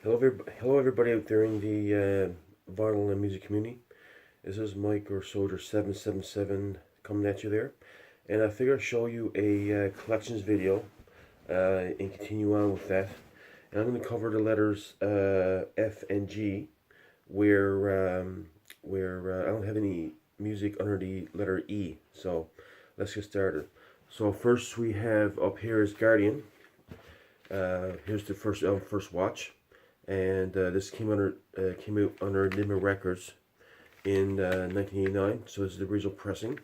Hello everybody out there in the vinyl and music community. This is Mike or Soldier 777 coming at you there, and I figure I'll show you a collections video and continue on with that. And I'm going to cover the letters F and G, where I don't have any music under the letter E. So let's get started. So first we have up here is Guardian. Here's the first watch, and this came out under Enigma Records in 1989. So this is the original pressing.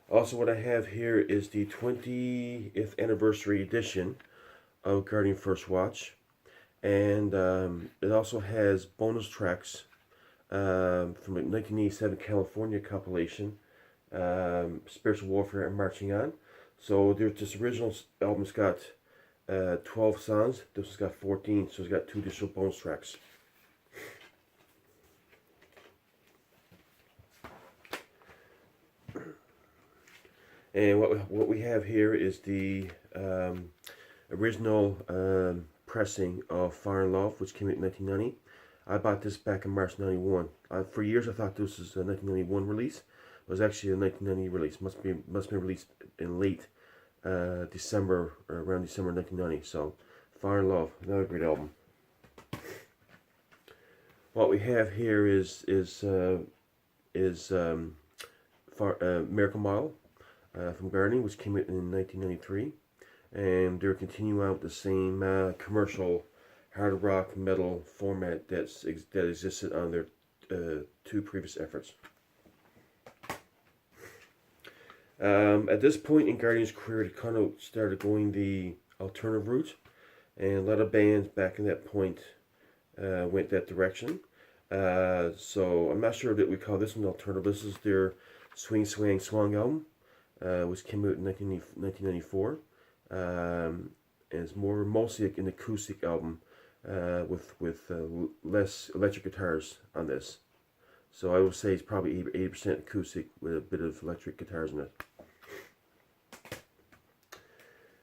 Also, what I have here is the 20th anniversary edition of Guardian First Watch, and it also has bonus tracks from the 1987 California compilation, Spiritual Warfare and Marching On. So there's this original album's got 12 songs. This has got 14, so it's got 2 additional bonus tracks. And what we have here is the original pressing of Fire and Love, which came out in 1990. I bought this back in March 91. For years I thought this was a 1991 release. It was actually a 1990 release. Must be released in late December, or around December 1990. So, Fire and Love, another great album. What we have here is Miracle Mile from Guardian, which came out in 1993, and they're continuing out with the same commercial hard rock metal format that existed on their 2 previous efforts. At this point in Guardian's career, they kind of started going the alternative route, and a lot of bands back in that point went that direction. So I'm not sure that we call this one alternative. This is their Swing Swang Swung album, which came out in 1994. And it's mostly like an acoustic album with less electric guitars on this. So I would say it's probably 80% acoustic with a bit of electric guitars in it.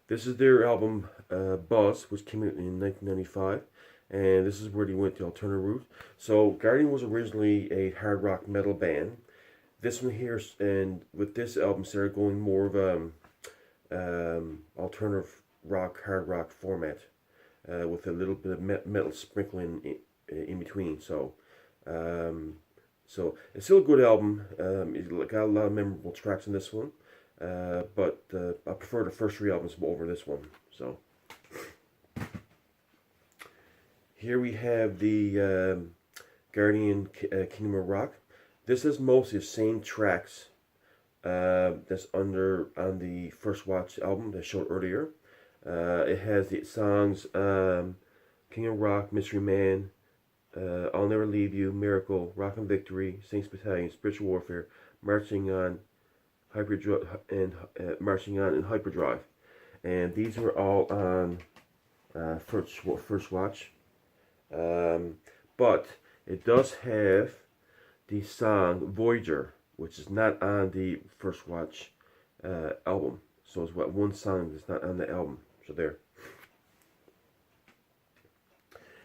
This is their album Buzz, which came out in 1995, and this is where they went the alternative route. So Guardian was originally a hard rock metal band. This one here, and with this album, started going more of alternative rock, hard rock format, with a little bit of metal sprinkling in between. So it's still a good album. It's got a lot of memorable tracks in this one, but I prefer the first 3 albums over this one. So here we have the Guardian Kingdom of Rock. This is mostly the same tracks that's on the First Watch album that I showed earlier. It has the songs King of Rock, Mystery Man, I'll Never Leave You, Miracle, Rock and Victory, Saints Battalion, Spiritual Warfare, Marching On, Marching On, and Hyperdrive. And these were all on First Watch. But it does have the song Voyager, which is not on the First Watch album. So it's one song that's not on the album. So there.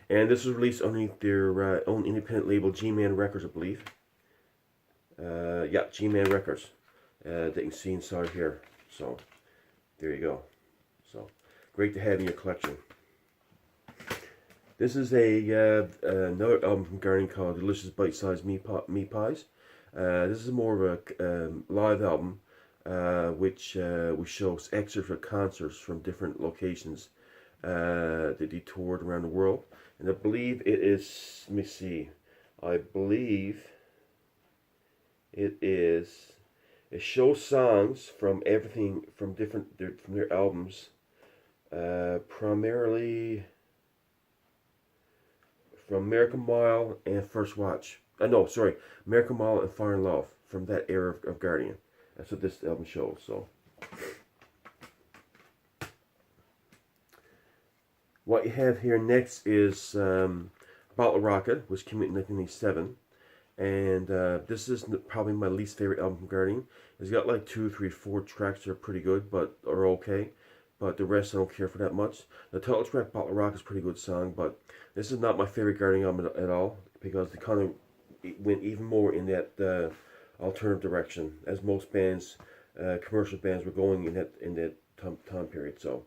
And this was released underneath their own independent label, G-Man Records, I believe. Yeah, G-Man Records. That you can see inside here. So, there you go. So, great to have in your collection. This is another album from Guardian called Delicious Bite-Sized Meat Pies. This is more of a live album, which shows excerpts of concerts from different locations that they toured around the world. And I believe it is, let me see, I believe it shows songs from everything, from their albums, primarily from Miracle Mile and First Watch. No, sorry, Miracle Mile and Fire and Love, from that era of Guardian. That's what this album shows. So, what you have here next is Bottle Rocket, which came out in 1987. And this is probably my least favorite album from Guardian. It's got like 2, 3, 4 tracks that are pretty good, but are okay. but the rest I don't care for that much. The title track, Bottle Rock, is a pretty good song, but this is not my favorite Guardian album at all, because they kind of went even more in that alternative direction, as most bands, commercial bands, were going in that time period. So.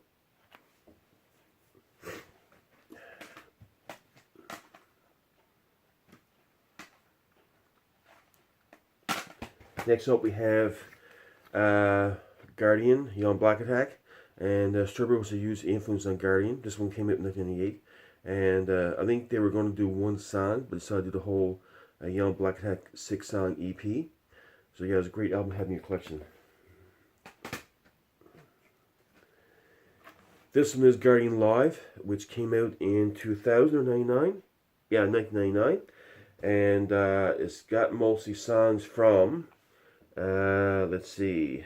Next up we have Guardian, Young Black Attack, and Strawberry was a huge influence on Guardian. This one came out in 1998, and I think they were going to do one song, but decided to do the whole Young Black Attack 6-song EP. So yeah, it's a great album to have in your collection. This one is Guardian Live, which came out in 2099. Yeah, 1999, and it's got mostly songs from. Let's see.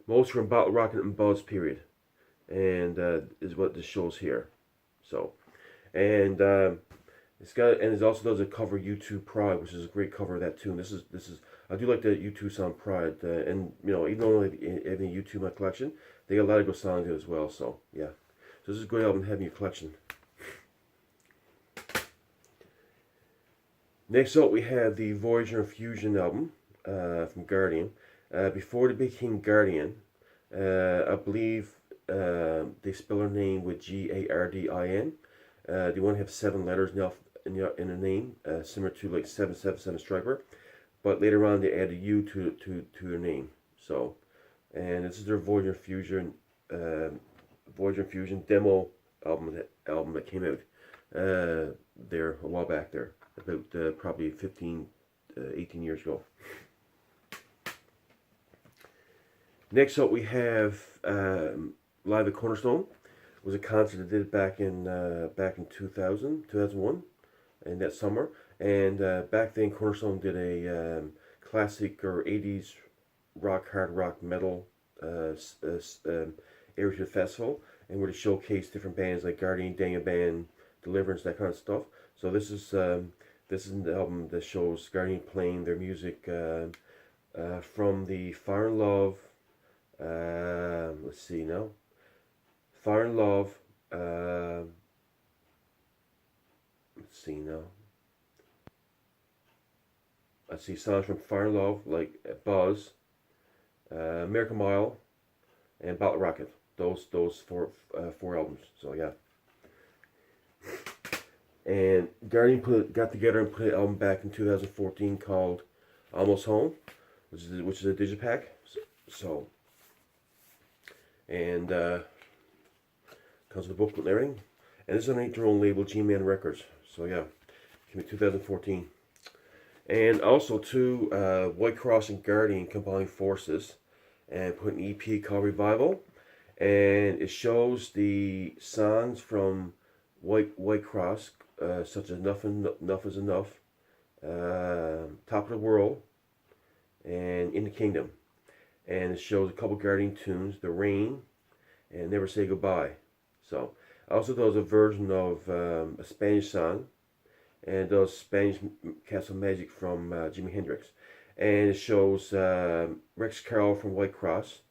Most from Bottle Rocket and Buzz period, and is what this shows here. So, and it also does a cover U2 Pride, which is a great cover of that tune. This is I do like the U2 song Pride, and you know, even though I have any U2 in my collection, they got a lot of good songs as well. So yeah, so this is a great album to have in your collection. Next up, we have the Voyager and Fusion album from Guardian. Before they became Guardian, I believe they spell their name with Gardin. They want to have 7 letters in the name, similar to like 777 Striper. But later on, they added U to their name. So, and this is their Voyager and Fusion demo album that came out there a while back there. About probably 15, 18 years ago. Next up we have Live at Cornerstone. It was a concert they did back in 2001, in that summer. And back then Cornerstone did a classic or 80s rock, hard rock, metal area to the festival, and where they showcase different bands like Guardian, Daniel Band, Deliverance, that kind of stuff. So this is the album that shows Guardian playing their music from the Fire and Love. Let's see now. Fire and Love. Let's see now. I see songs from Fire and Love like Buzz, American Mile, and Bottle Rocket. Those four albums. So yeah. And Guardian got together and put an album back in 2014 called Almost Home, which is a digipack. So, and comes with a booklet and everything. And this is underneath their own label, G-Man Records. So yeah, came in 2014. And also too, White Cross and Guardian combined forces and put an EP called Revival, and it shows the songs from White Cross. Such as Enough Is Enough, Top of the World, and In the Kingdom. And it shows a couple Guardian tunes, The Rain, and Never Say Goodbye. So, also does a version of a Spanish song, and does Spanish Castle Magic from Jimi Hendrix. And it shows Rex Carroll from White Cross,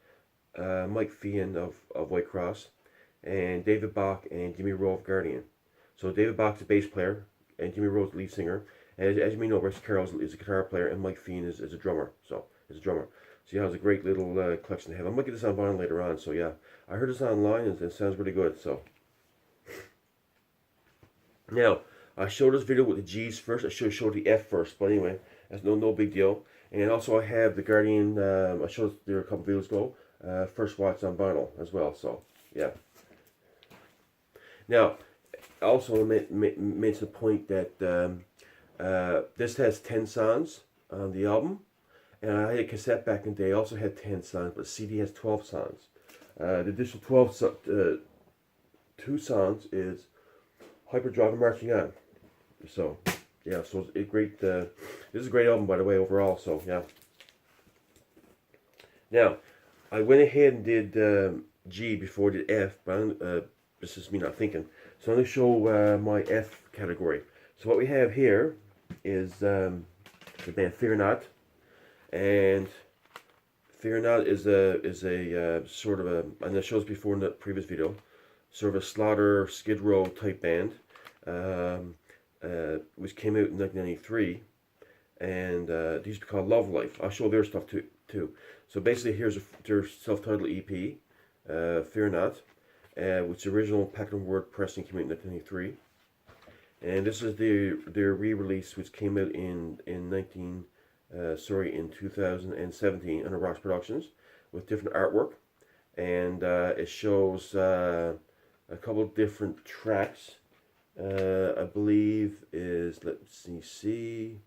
Mike Fian of White Cross, and David Bach and Jimmy Rowe of Guardian. So David Bach's a bass player, and Jimmy Rowe's the lead singer. And as you may know, Rex Carroll is a guitar player, and Mike Fian is a drummer. So yeah, it's a great little collection to have. I might get this on vinyl later on. So yeah, I heard this online, and it sounds really good. So now I showed this video with the G's first. I should have showed the F first, but anyway, that's no big deal. And also I have the Guardian. I showed there a couple videos ago. First watch on vinyl as well. So yeah. Now. Also makes the point that this has 10 songs on the album, and I had a cassette back in the day, also had 10 songs, but CD has 12 songs. The additional 2 songs is Hyperdrive and Marching On. So yeah, so it's great. This is a great album, by the way, overall. So yeah. Now I went ahead and did G before I did F, but this is me not thinking. So I'm going to show my F category. So what we have here is the band Fear Not. And Fear Not is a sort of a, and I showed this before in the previous video, sort of a Slaughter, Skid Row type band, um, which came out in 1993, and they used to be called Love Life. I'll show their stuff too. So basically, here's their self-titled EP, Fear Not, which the original Packing Word pressing came out in 1993, and this is their re-release, which came out in 2017 under Rocks Productions, with different artwork, and it shows a couple different tracks. I believe is, let's see.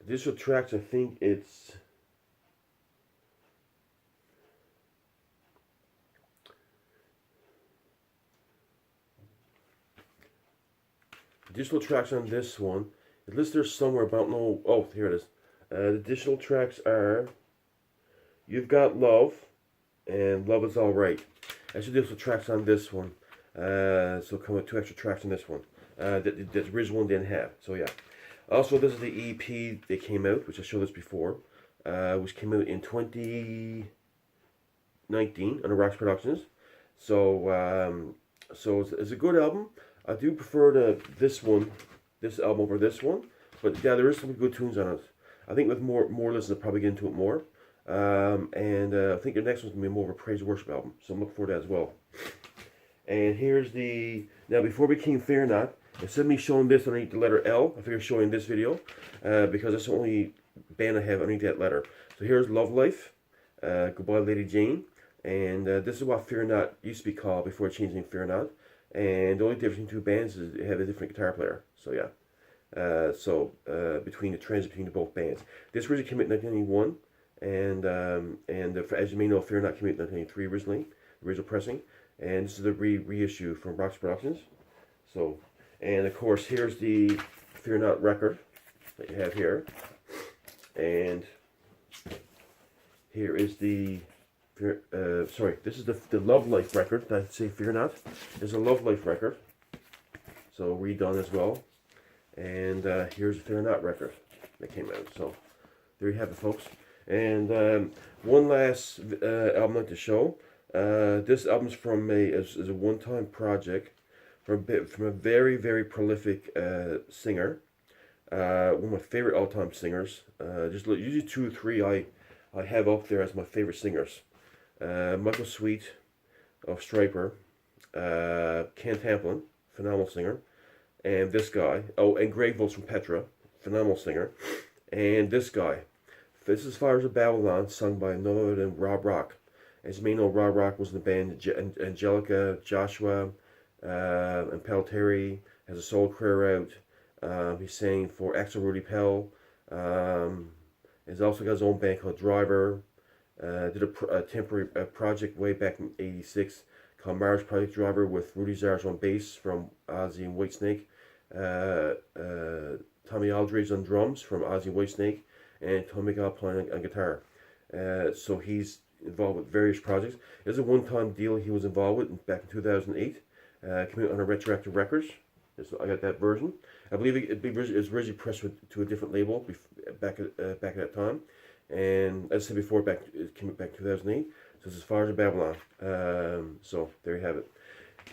Additional tracks, I think it's additional tracks on this one. It lists there somewhere, but I don't know. Oh, here it is. The additional tracks are You've Got Love and Love Is Alright. Actually, additional tracks on this one. So come with 2 extra tracks on this one. That the original one didn't have. So yeah. Also, this is the EP that came out, which I showed this before, which came out in 2019 under Rocks Productions. So it's a good album. I do prefer this album over this one, but yeah, there is some good tunes on it. I think with more listens, I'll probably get into it more. And I think the next one's gonna be more of a praise and worship album, so I'm looking forward to that as well. And here's now before we came Fear Not, instead of me showing this underneath the letter L, I figured showing this video, because that's the only band I have underneath that letter. So here's Love Life, Goodbye Lady Jane, and this is what Fear Not used to be called before it changed name Fear Not. And the only difference between 2 bands is they have a different guitar player. So yeah, between the transit between the both bands. This originally came out in 1991, and as you may know, Fear Not came out in 1993 originally, original pressing, and this is the reissue from Rocks Productions. So, and of course, here's the Fear Not record that you have here, and here is the this is the Love Life record. Did I say Fear Not? There's a Love Life record, so redone as well. And here's the Fear Not record that came out. So there you have it, folks. And one last album I'd like to show. This album's from is a one-time project from a very, very prolific singer. One of my favorite all-time singers. Just usually 2 or 3 I have up there as my favorite singers. Michael Sweet of Stryper, Ken Tamplin, phenomenal singer, and this guy. Oh, and Greg Volz from Petra, phenomenal singer, and this guy. This is Fires of Babylon, sung by none other than Rob Rock. As you may know, Rob Rock was in the band Angelica, Joshua, and Pelletary, has a solo career out. He sang for Axel Rudy Pell. He's also got his own band called Driver. Did a temporary project way back in '86 called Mars Project Driver with Rudy Zars on bass from Ozzy and Whitesnake, Tommy Aldridge on drums from Ozzy and Whitesnake, and Tommy Miguel playing on guitar. So he's involved with various projects. It's a one-time deal he was involved with back in 2008. Came out on a Retroactive Records. So I got that version. I believe it was originally pressed to a different label back at that time. And as I said before, it came back in 2008. So this is Fires of Babylon. So there you have it.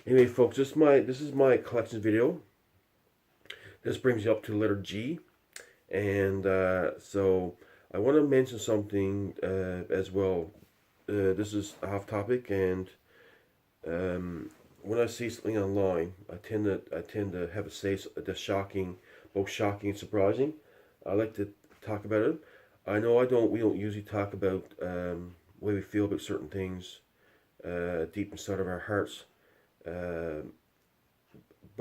Anyway, folks, this is my collection video. This brings you up to the letter G, and so I want to mention something as well. This is off topic, and when I see something online, I tend to have a say that's shocking, both shocking and surprising. I like to talk about it. I know we don't usually talk about the way we feel about certain things deep inside of our hearts, but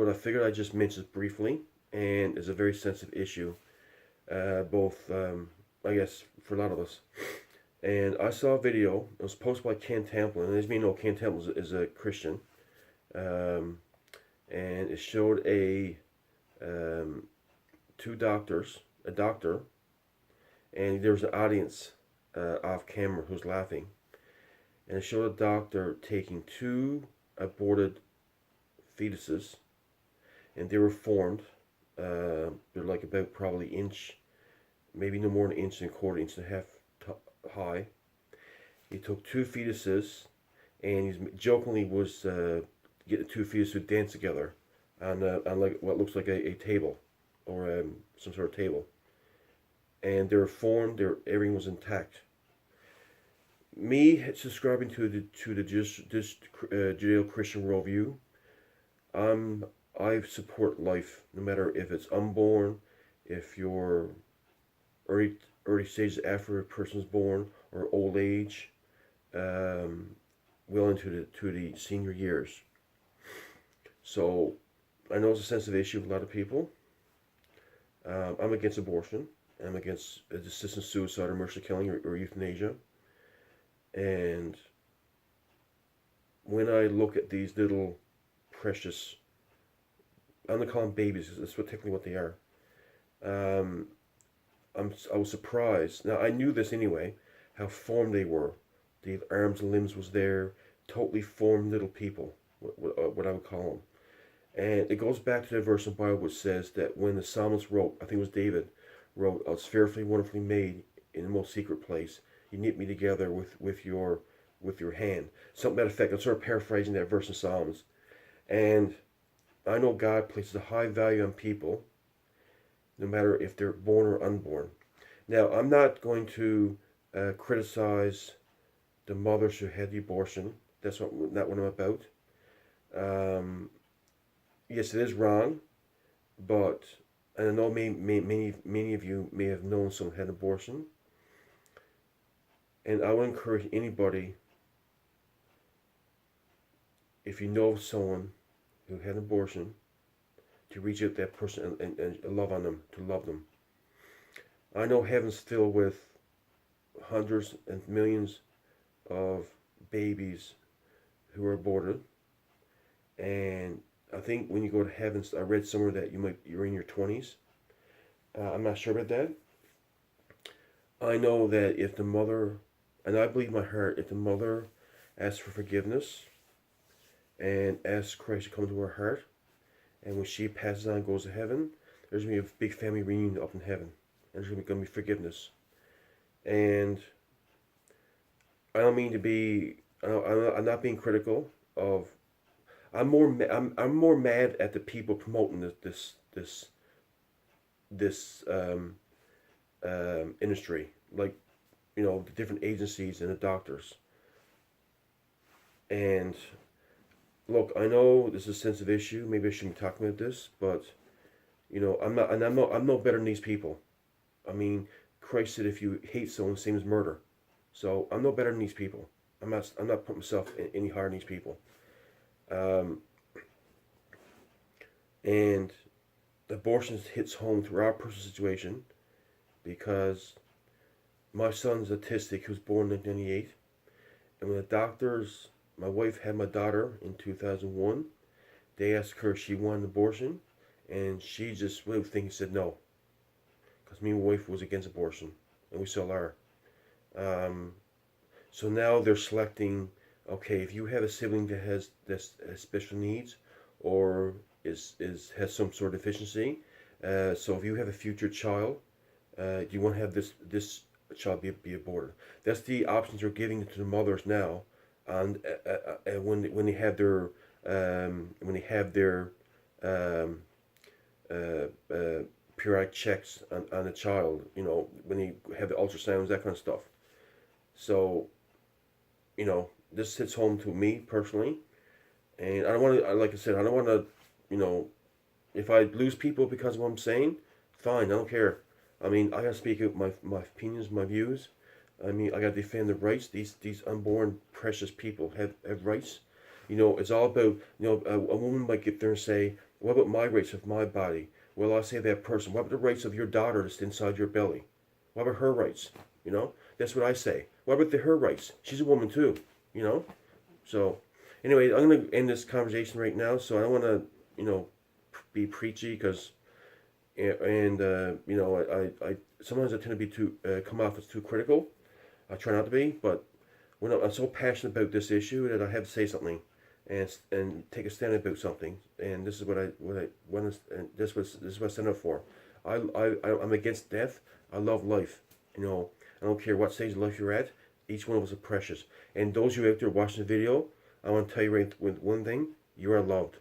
I figured I'd just mention it briefly, and it's a very sensitive issue, both I guess for a lot of us. And I saw a video. It was posted by Ken Tamplin, and as you know, Ken Tamplin is a Christian, and it showed a doctor, and there was an audience off camera who's laughing, and it showed a doctor taking 2 aborted fetuses and they were formed. They're like about probably inch, maybe no more than an inch and a quarter, inch and a half high. He took two fetuses, and he jokingly was getting the two fetuses to dance together on like what looks like a table, or some sort of table. And they were formed. Everything was intact. Me subscribing to the Judeo-Christian worldview, I support life, no matter if it's unborn, if you're early stages after a person's born, or old age, well into the senior years. So I know it's a sensitive issue with a lot of people. I'm against abortion. I'm against assisted suicide or mercy killing, or euthanasia. And when I look at these little precious, I'm gonna call them babies. That's what technically what they are. Um, I was surprised. Now I knew this anyway, how formed they were. The arms and limbs was there, totally formed little people. What I would call them. And it goes back to the verse in the Bible which says that when the psalmist wrote, I think it was David, wrote, "I was fearfully, wonderfully made in the most secret place. You knit me together with your hand." Something to that effect. I'm sort of paraphrasing that verse in Psalms. And I know God places a high value on people, no matter if they're born or unborn. Now, I'm not going to criticize the mothers who had the abortion. That's not what I'm about. Um, yes, it is wrong, but and I know many of you may have known someone who had an abortion, and I would encourage anybody, if you know someone who had an abortion, to reach out to that person and love on them, to love them. I know heaven's filled with hundreds and millions of babies who are aborted, and I think when you go to heaven, I read somewhere that you're in your 20s. I'm not sure about that. I know that if the mother, and I believe in my heart, if the mother asks for forgiveness and asks Christ to come to her heart, and when she passes on and goes to heaven, there's going to be a big family reunion up in heaven. And there's going to be forgiveness. And I don't mean to be, I'm not being critical of, I'm more mad at the people promoting this industry, like, the different agencies and the doctors. And look, I know this is a sensitive issue. Maybe I shouldn't be talking about this, but I'm no better than these people. I mean, Christ said if you hate someone, same as murder. So I'm no better than these people. I'm not putting myself any higher than these people. Um, and abortion hits home through our personal situation, because my son's autistic. He was born in 1998, and when the doctors, my wife had my daughter in 2001. They asked her if she wanted an abortion, and she just without thinking said no, because me and my wife was against abortion, and we still are. So now they're selecting. Okay, if you have a sibling that has special needs, or has some sort of deficiency, so if you have a future child, do you want to have this child be aborted? That's the options they're giving to the mothers now, and when they have their um, periodic checks on the child, when they have the ultrasounds, that kind of stuff. So, this hits home to me personally, and I don't want to, like I said, I don't want to, if I lose people because of what I'm saying, fine, I don't care. I mean, I gotta speak out my opinions, my views. I mean, I gotta defend the rights. These unborn precious people have rights. It's all about, a woman might get there and say, what about my rights of my body? Well, I'll say that person, what about the rights of your daughter that's inside your belly? What about her rights? That's what I say. What about her rights? She's a woman too, So, anyway, I'm going to end this conversation right now. So I don't want to, be preachy, because, I sometimes I tend to be too, come off as too critical. I try not to be, but I'm so passionate about this issue that I have to say something. and take a stand about something. And this is what I want, and this is what I stand up for. I'm against death. I love life. You know, I don't care what stage of life you're at. Each one of us are precious. And those of you out there watching the video, I want to tell you right with one thing: you are loved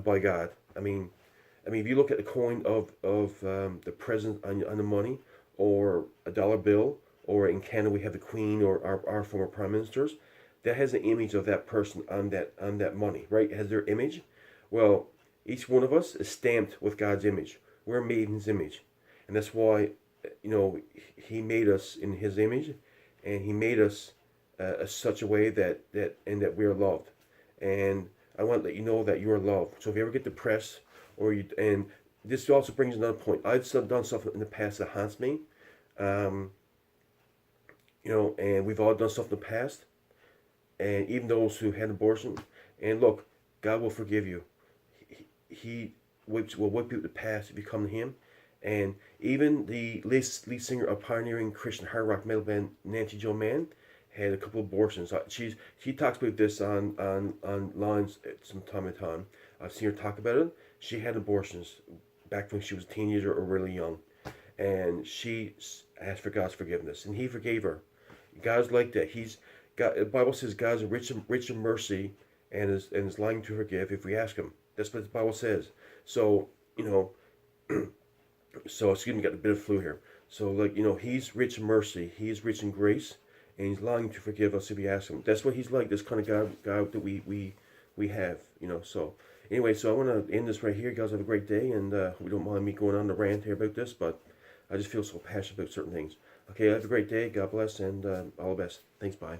by God. If you look at the coin of the president on the money, or a dollar bill, or in Canada we have the Queen or our former prime ministers, that has an image of that person on that money, right? It has their image. Well, each one of us is stamped with God's image. We're made in His image, and that's why, He made us in His image, and He made us such a way that we are loved. And I want to let you know that you are loved. So if you ever get depressed, and this also brings another point. I've done stuff in the past that haunts me, and we've all done stuff in the past, and even those who had abortion. And look, God will forgive you. He will wipe you the past if you come to Him. And even the lead singer of pioneering Christian hard rock metal band Nancy Jo Mann had a couple of abortions. She talks about this on lines from time to time. I've seen her talk about it. She had abortions back when she was a teenager or really young, and she asked for God's forgiveness, and He forgave her. God's like that. God. The Bible says God's rich in mercy, and is lying to forgive if we ask Him. That's what the Bible says. So so excuse me, got a bit of flu here. So He's rich in mercy. He's rich in grace, and He's lying to forgive us if we ask Him. That's what He's like. This kind of God that we have. So. Anyway, so I want to end this right here. You guys have a great day, and we don't mind me going on the rant here about this, but I just feel so passionate about certain things. Okay, have a great day. God bless, and all the best. Thanks, bye.